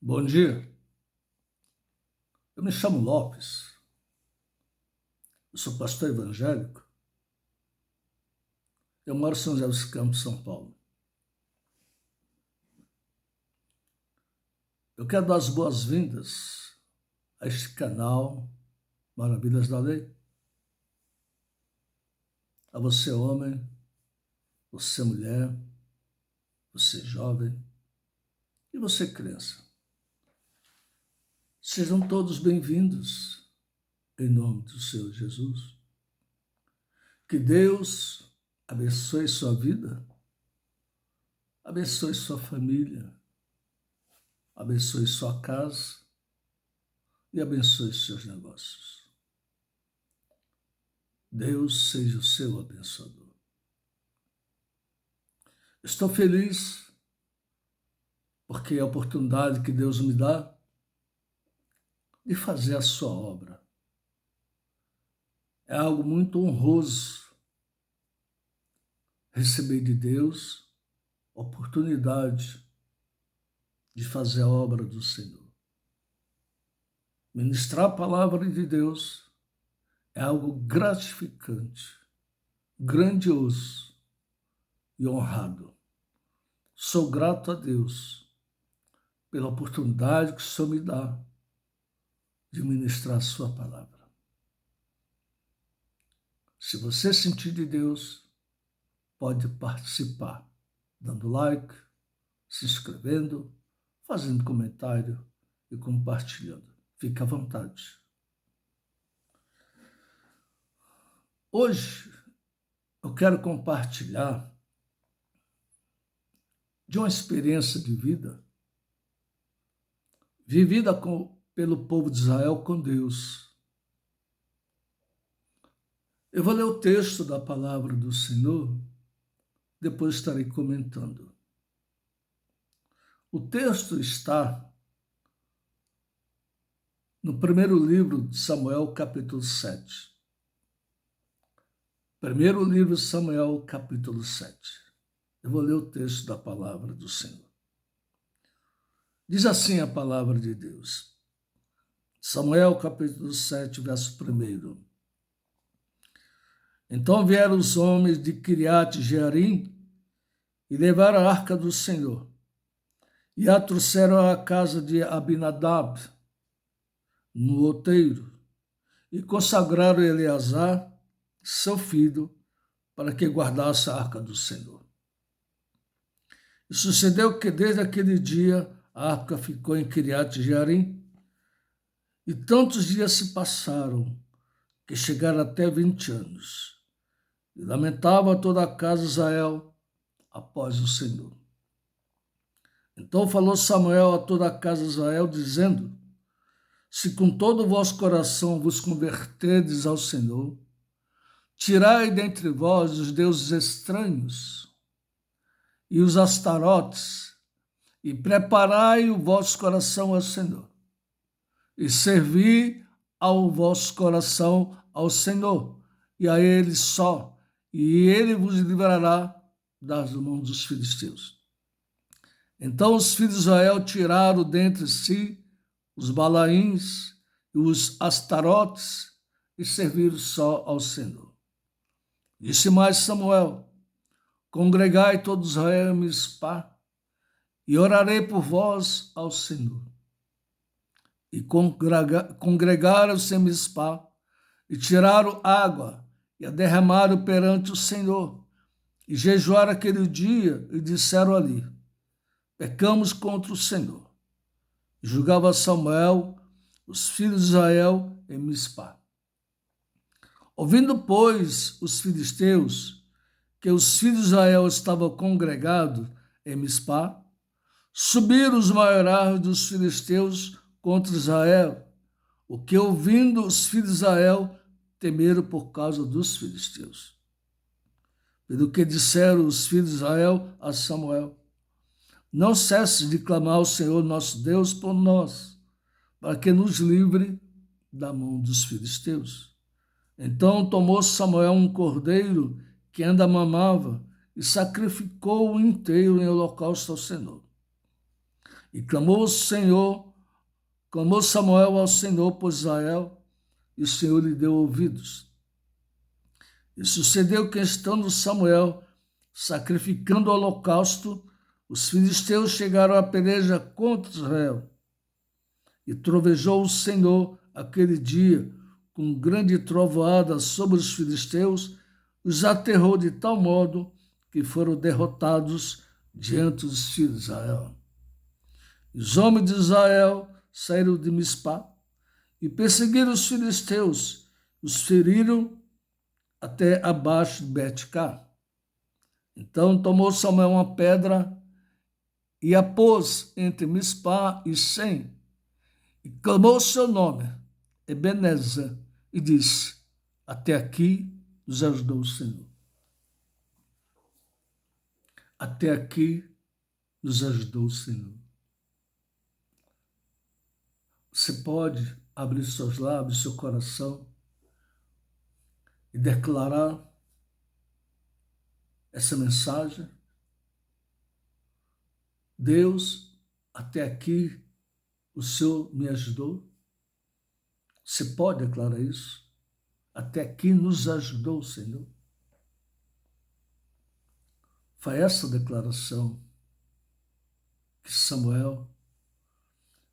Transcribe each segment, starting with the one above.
Bom dia, eu me chamo Lopes, eu sou pastor evangélico, eu moro em São José dos Campos, São Paulo. Eu quero dar as boas-vindas a este canal Maravilhas da Lei. A você, homem, você, mulher, você, jovem, e você, criança. Sejam todos bem-vindos em nome do Senhor Jesus. Que Deus abençoe sua vida, abençoe sua família, abençoe sua casa e abençoe seus negócios. Deus seja o seu abençoador. Estou feliz porque é a oportunidade que Deus me dá de fazer a sua obra. É algo muito honroso receber de Deus a oportunidade de fazer a obra do Senhor. Ministrar a palavra de Deus é algo gratificante, grandioso e honrado. Sou grato a Deus pela oportunidade que o Senhor me dá de ministrar a sua palavra. Se você sentir de Deus, pode participar, dando like, se inscrevendo, fazendo comentário e compartilhando. Fique à vontade. Hoje eu quero compartilhar de uma experiência de vida vivida pelo povo de Israel com Deus. Eu vou ler o texto da palavra do Senhor, depois estarei comentando. O texto está no primeiro livro de Samuel, capítulo 7. Primeiro livro de Samuel, capítulo 7. Eu vou ler o texto da palavra do Senhor. Diz assim a palavra de Deus. Samuel, capítulo 7, verso 1. Então vieram os homens de Kiriat Jearim e levaram a arca do Senhor e a trouxeram à casa de Abinadab, no outeiro, e consagraram Eleazar, seu filho, para que guardasse a arca do Senhor. E sucedeu que desde aquele dia a arca ficou em Kiriat Jearim, e tantos dias se passaram, que chegaram até 20 anos. E lamentava toda a casa de Israel após o Senhor. Então falou Samuel a toda a casa de Israel, dizendo: se com todo o vosso coração vos converterdes ao Senhor, tirai dentre vós os deuses estranhos e os astarotes, e preparai o vosso coração ao Senhor, e servi ao vosso coração ao Senhor, e a Ele só, e Ele vos livrará das mãos dos filisteus. Então os filhos de Israel tiraram dentre si os Balaíns e os Astarotes e serviram só ao Senhor. Disse mais Samuel: congregai todo Israel em Mispá, e orarei por vós ao Senhor. E congregaram-se em Mispá, e tiraram água, e a derramaram perante o Senhor, e jejuaram aquele dia, e disseram ali: pecamos contra o Senhor. E julgava Samuel os filhos de Israel em Mispá. Ouvindo, pois, os filisteus que os filhos de Israel estavam congregados em Mispá, subiram os maiorais dos filisteus contra Israel, o que, ouvindo os filhos de Israel, temeram por causa dos filisteus. Pelo que disseram os filhos de Israel a Samuel: não cesse de clamar ao Senhor nosso Deus por nós, para que nos livre da mão dos filisteus. Então tomou Samuel um cordeiro que ainda mamava e sacrificou-o inteiro em holocausto ao Senhor. E clamou Samuel ao Senhor por Israel, e o Senhor lhe deu ouvidos. E sucedeu que, estando Samuel sacrificando o holocausto, os filisteus chegaram à peleja contra Israel. E trovejou o Senhor aquele dia com grande trovoada sobre os filisteus, os aterrou de tal modo que foram derrotados diante dos filhos de Israel. E os homens de Israel saíram de Mispá e perseguiram os filisteus, os feriram até abaixo de Bet-cá. Então tomou Samuel uma pedra e a pôs entre Mispá e Sem, e clamou seu nome, Ebenezer, e disse: até aqui nos ajudou o Senhor. Até aqui nos ajudou o Senhor. Você pode abrir seus lábios, seu coração e declarar essa mensagem? Deus, até aqui o Senhor me ajudou. Você pode declarar isso? Até aqui nos ajudou o Senhor. Foi essa declaração que Samuel,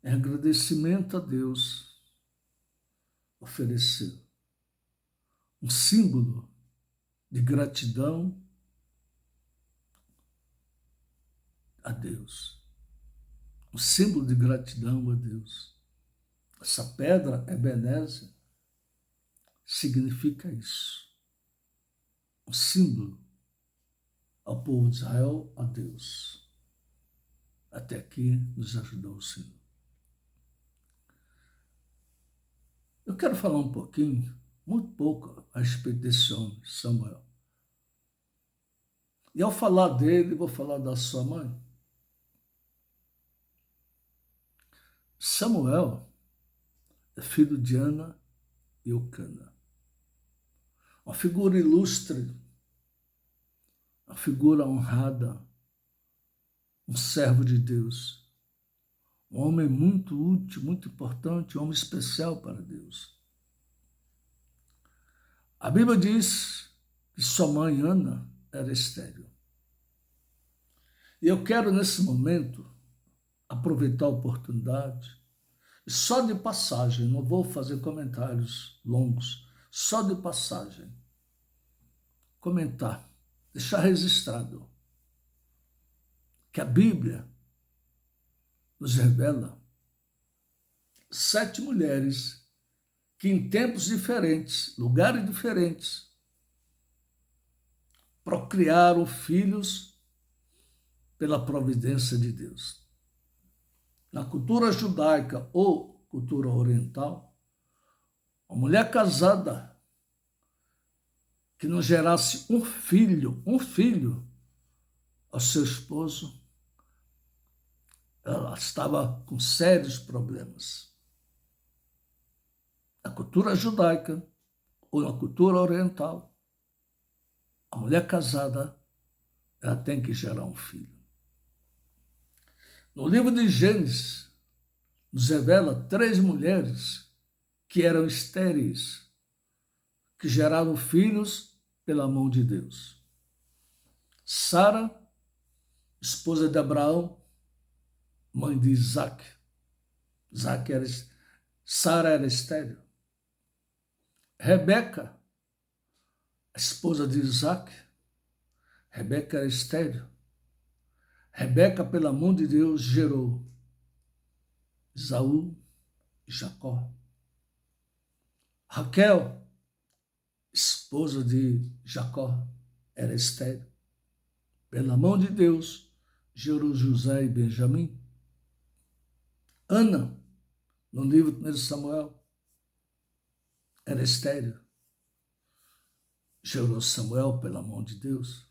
em agradecimento a Deus, ofereceu. Um símbolo de gratidão a Deus. Um símbolo de gratidão a Deus. Essa pedra, Ebenezer, significa isso. Um símbolo ao povo de Israel, a Deus. Até aqui nos ajudou o Senhor. Eu quero falar um pouquinho, muito pouco, a respeito desse homem, Samuel. E ao falar dele, vou falar da sua mãe. Samuel é filho de Ana e Eucana. Uma figura ilustre, uma figura honrada, um servo de Deus, um homem muito útil, muito importante, um homem especial para Deus. A Bíblia diz que sua mãe, Ana, era estéril. E eu quero, nesse momento, aproveitar a oportunidade, e só de passagem, não vou fazer comentários longos, só de passagem, comentar, deixar registrado que a Bíblia nos revela 7 mulheres que em tempos diferentes, lugares diferentes, procriaram filhos pela providência de Deus. Na cultura judaica ou cultura oriental, uma mulher casada que não gerasse um filho ao seu esposo, ela estava com sérios problemas. Na cultura judaica ou na cultura oriental, a mulher casada, ela tem que gerar um filho. No livro de Gênesis, nos revela 3 mulheres que eram estéreis, que geraram filhos pela mão de Deus. Sara, esposa de Abraão, mãe de Isaac. Sara era estéril. Rebeca, esposa de Isaac. Rebeca era estéril. Rebeca, pela mão de Deus, gerou Esaú e Jacó. Raquel, esposa de Jacó, era estéril. Pela mão de Deus, gerou José e Benjamim. Ana, no livro de 1 Samuel, era estéril. Gerou Samuel pela mão de Deus.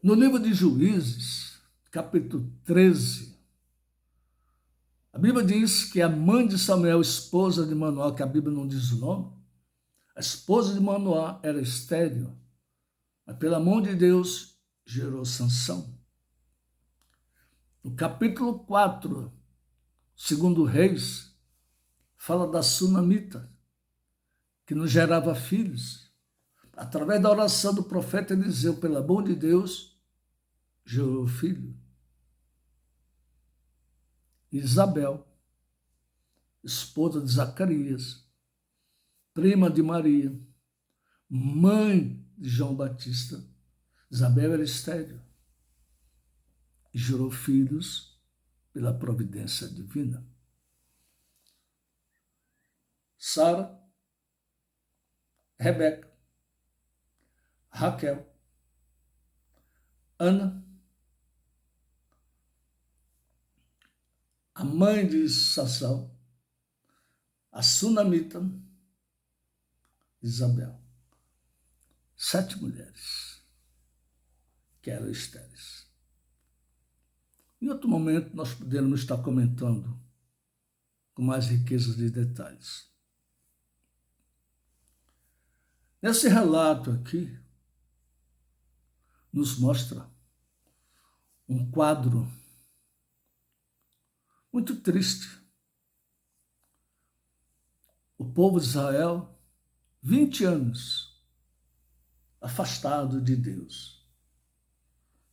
No livro de Juízes, capítulo 13, a Bíblia diz que a mãe de Samuel, esposa de Manoá, que a Bíblia não diz o nome, a esposa de Manoá era estéril, mas pela mão de Deus gerou Sansão. No capítulo 4, segundo Reis, fala da sunamita, que não gerava filhos. Através da oração do profeta Eliseu, pelo amor de Deus, gerou filho. Isabel, esposa de Zacarias, prima de Maria, mãe de João Batista. Isabel era estéril e gerou filhos pela providência divina. Sara, Rebeca, Raquel, Ana, a mãe de Sansão, a sunamita, Isabel. 7 mulheres que eram estéreis. Em outro momento, nós poderemos estar comentando com mais riqueza de detalhes. Nesse relato aqui, nos mostra um quadro muito triste. O povo de Israel, 20 anos afastado de Deus.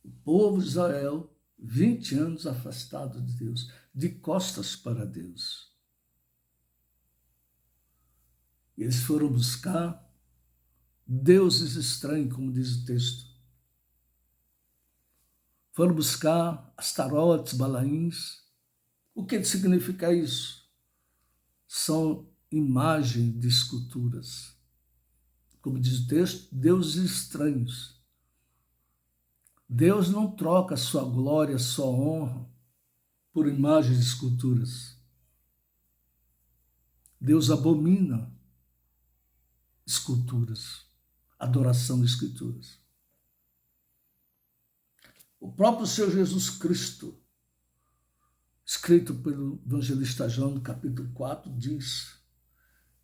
O povo de Israel, 20 anos afastado de Deus, de costas para Deus. Eles foram buscar deuses estranhos, como diz o texto. Foram buscar Astarotes, Balaíns. O que significa isso? São imagens de esculturas. Como diz o texto, deuses estranhos. Deus não troca sua glória, sua honra por imagens de esculturas. Deus abomina esculturas, adoração de esculturas. O próprio Senhor Jesus Cristo, escrito pelo evangelista João, no capítulo 4, diz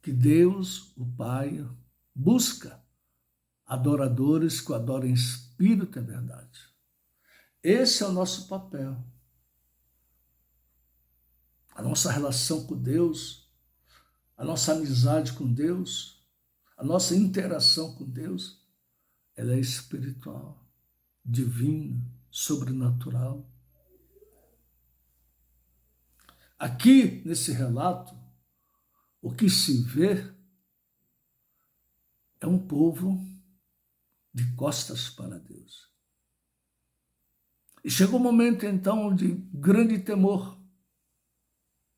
que Deus, o Pai, busca adoradores que o adorem em espírito e verdade. Esse é o nosso papel. A nossa relação com Deus, a nossa amizade com Deus, a nossa interação com Deus, ela é espiritual, divina, sobrenatural. Aqui, nesse relato, o que se vê é um povo de costas para Deus. E chegou o um momento, então, de grande temor,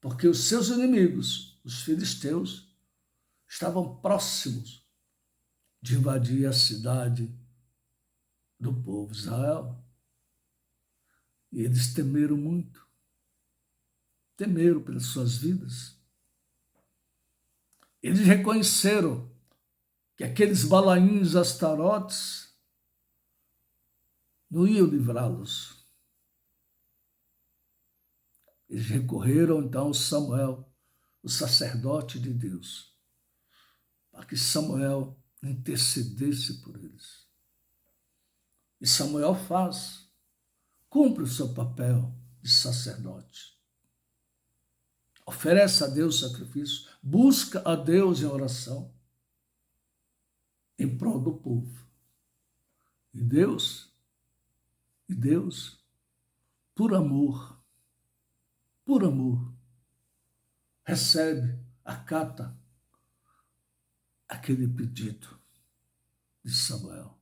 porque os seus inimigos, os filisteus, estavam próximos de invadir a cidade do povo de Israel. E eles temeram muito. Temeram pelas suas vidas. Eles reconheceram que aqueles balaíns, astarotes, não iam livrá-los. Eles recorreram então a Samuel, o sacerdote de Deus, para que Samuel intercedesse por eles. E Samuel cumpre o seu papel de sacerdote. Oferece a Deus sacrifício, busca a Deus em oração, em prol do povo. E Deus, por amor, recebe, acata aquele pedido de Samuel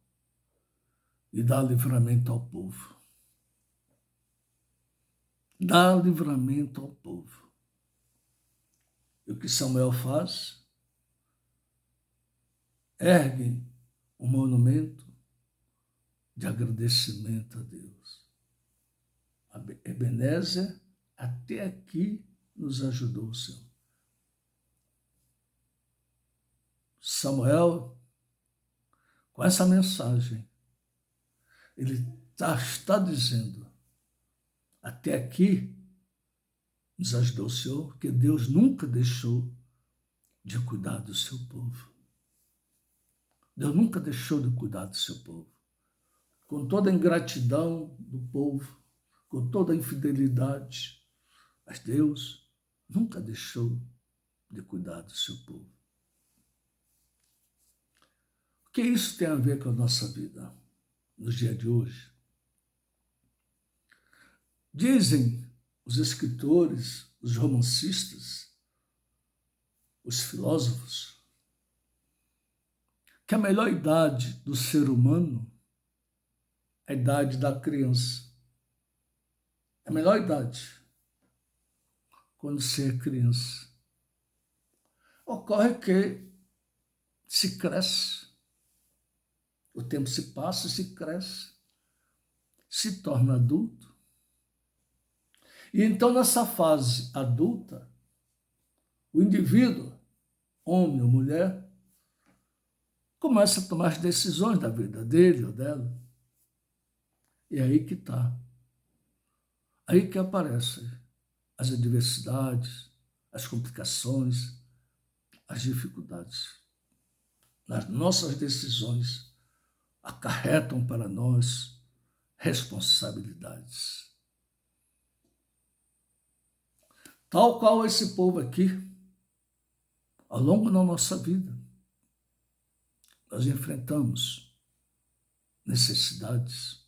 e dá livramento ao povo. Dá livramento ao povo. E o que Samuel faz? Ergue um monumento de agradecimento a Deus. Ebenezer, até aqui nos ajudou, Senhor. Samuel, com essa mensagem, ele está dizendo, até aqui nos ajudou o Senhor, porque Deus nunca deixou de cuidar do seu povo. Deus nunca deixou de cuidar do seu povo. Com toda a ingratidão do povo, com toda a infidelidade, mas Deus nunca deixou de cuidar do seu povo. O que isso tem a ver com a nossa vida nos dias de hoje? Dizem os escritores, os romancistas, os filósofos, que a melhor idade do ser humano é a idade da criança. A melhor idade, quando se é criança. Ocorre que se cresce, o tempo se passa, se cresce, se torna adulto. E então, nessa fase adulta, o indivíduo, homem ou mulher, começa a tomar as decisões da vida dele ou dela. E é aí que está. Aí que aparecem as adversidades, as complicações, as dificuldades. As nossas decisões acarretam para nós responsabilidades. Tal qual esse povo aqui, ao longo da nossa vida, nós enfrentamos necessidades,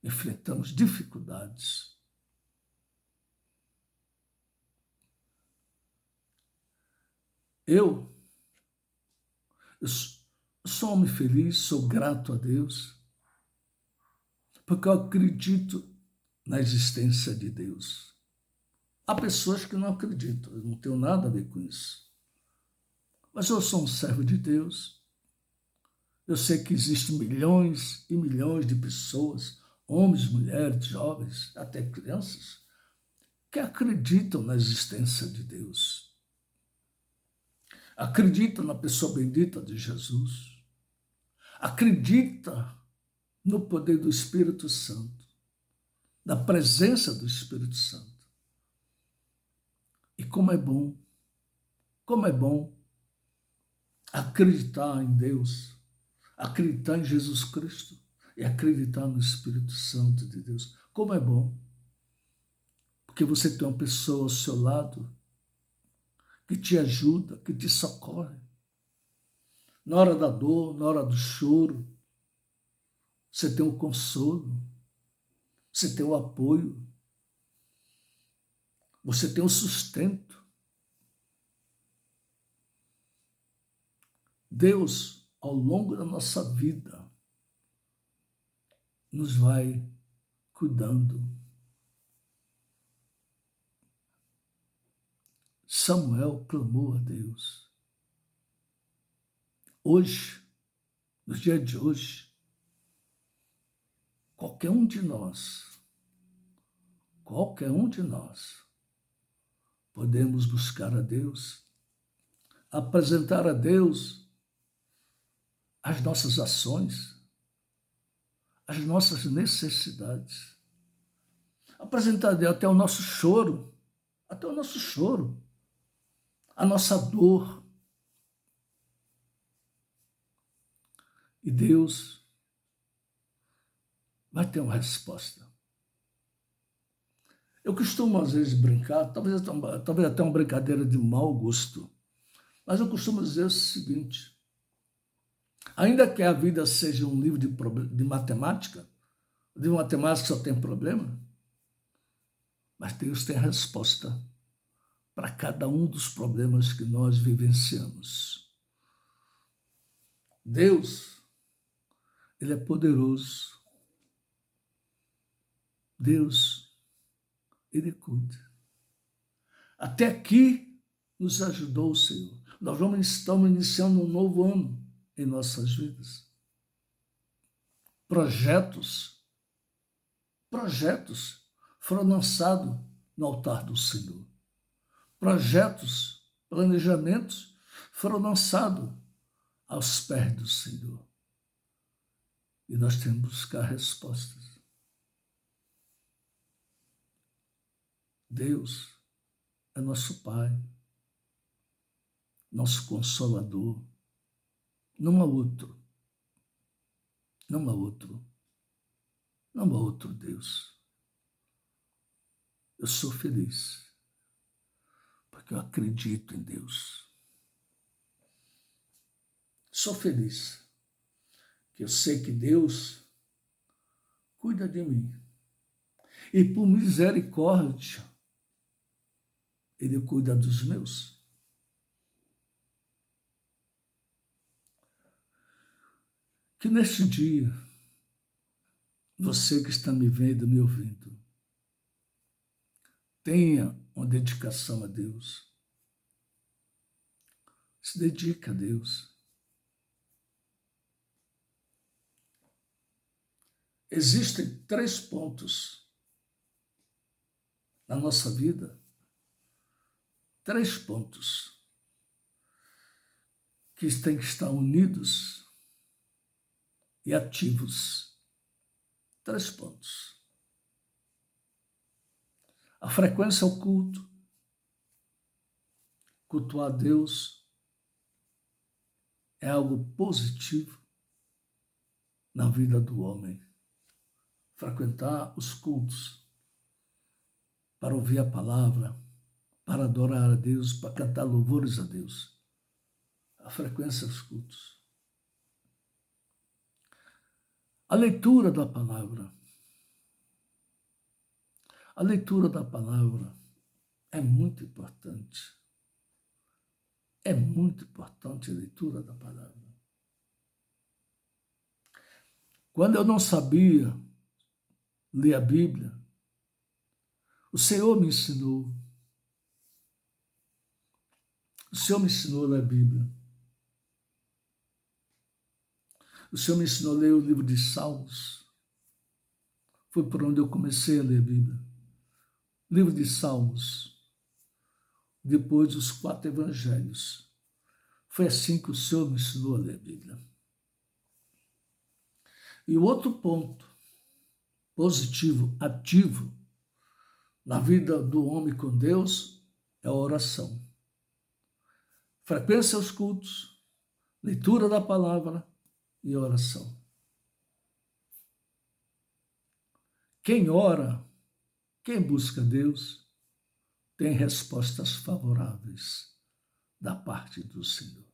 enfrentamos dificuldades. Eu sou um homem feliz, sou grato a Deus, porque eu acredito na existência de Deus. Há pessoas que não acreditam, eu não tenho nada a ver com isso. Mas eu sou um servo de Deus. Eu sei que existem milhões e milhões de pessoas, homens, mulheres, jovens, até crianças, que acreditam na existência de Deus. Acreditam na pessoa bendita de Jesus. Acredita no poder do Espírito Santo, na presença do Espírito Santo. E como é bom acreditar em Deus, acreditar em Jesus Cristo e acreditar no Espírito Santo de Deus. Como é bom, porque você tem uma pessoa ao seu lado que te ajuda, que te socorre. Na hora da dor, na hora do choro, você tem o consolo, você tem o apoio, você tem o sustento. Deus, ao longo da nossa vida, nos vai cuidando. Samuel clamou a Deus. Hoje, no dia de hoje, qualquer um de nós, podemos buscar a Deus, apresentar a Deus as nossas ações, as nossas necessidades, apresentar a Deus até o nosso choro, a nossa dor. E Deus vai ter uma resposta. Eu costumo, às vezes, brincar, talvez até uma brincadeira de mau gosto, mas eu costumo dizer o seguinte: ainda que a vida seja um livro de matemática só tem problema, mas Deus tem a resposta para cada um dos problemas que nós vivenciamos. Deus, Ele é poderoso. Deus, Ele cuida. Até aqui nos ajudou o Senhor. Nós estamos iniciando um novo ano em nossas vidas. Projetos foram lançados no altar do Senhor. Projetos, planejamentos foram lançados aos pés do Senhor. E nós temos que buscar respostas. Deus é nosso Pai, nosso Consolador. Não há outro. Não há outro Deus. Eu sou feliz, porque eu acredito em Deus. Sou feliz, que eu sei que Deus cuida de mim. E por misericórdia, Ele cuida dos meus. Que neste dia, você que está me vendo, me ouvindo, tenha uma dedicação a Deus. Se dedique a Deus. Existem 3 pontos na nossa vida, 3 pontos que têm que estar unidos e ativos. 3 pontos. A frequência ao culto, cultuar a Deus é algo positivo na vida do homem. Frequentar os cultos para ouvir a palavra, para adorar a Deus, para cantar louvores a Deus. A frequência aos cultos. A leitura da palavra. A leitura da palavra é muito importante. É muito importante a leitura da palavra. Quando eu não sabia ler a Bíblia, o Senhor me ensinou. O Senhor me ensinou a ler a Bíblia. O Senhor me ensinou a ler o livro de Salmos. Foi por onde eu comecei a ler a Bíblia. Livro de Salmos. Depois os 4 evangelhos. Foi assim que o Senhor me ensinou a ler a Bíblia. E o outro ponto positivo, ativo, na vida do homem com Deus é a oração. Frequência aos cultos, leitura da palavra e oração. Quem ora, quem busca Deus, tem respostas favoráveis da parte do Senhor.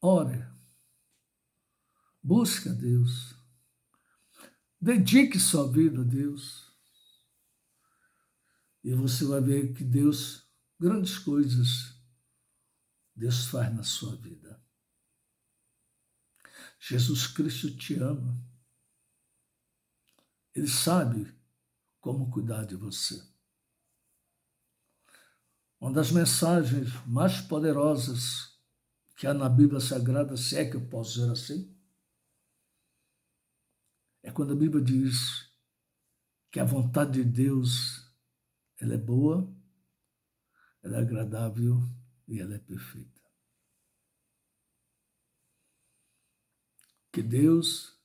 Ore, busque a Deus, dedique sua vida a Deus e você vai ver que Deus, grandes coisas, Deus faz na sua vida. Jesus Cristo te ama. Ele sabe como cuidar de você. Uma das mensagens mais poderosas que há na Bíblia Sagrada, se é que eu posso dizer assim, é quando a Bíblia diz que a vontade de Deus, ela é boa, ela é agradável e ela é perfeita. Que Deus,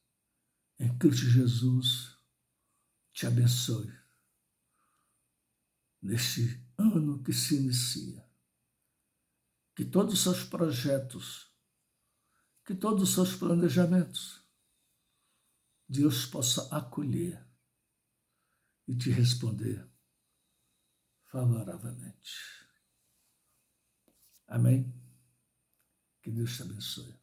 em Cristo Jesus, te abençoe neste ano que se inicia. Que todos os seus projetos, que todos os seus planejamentos, Deus possa acolher e te responder favoravelmente. Amém? Que Deus te abençoe.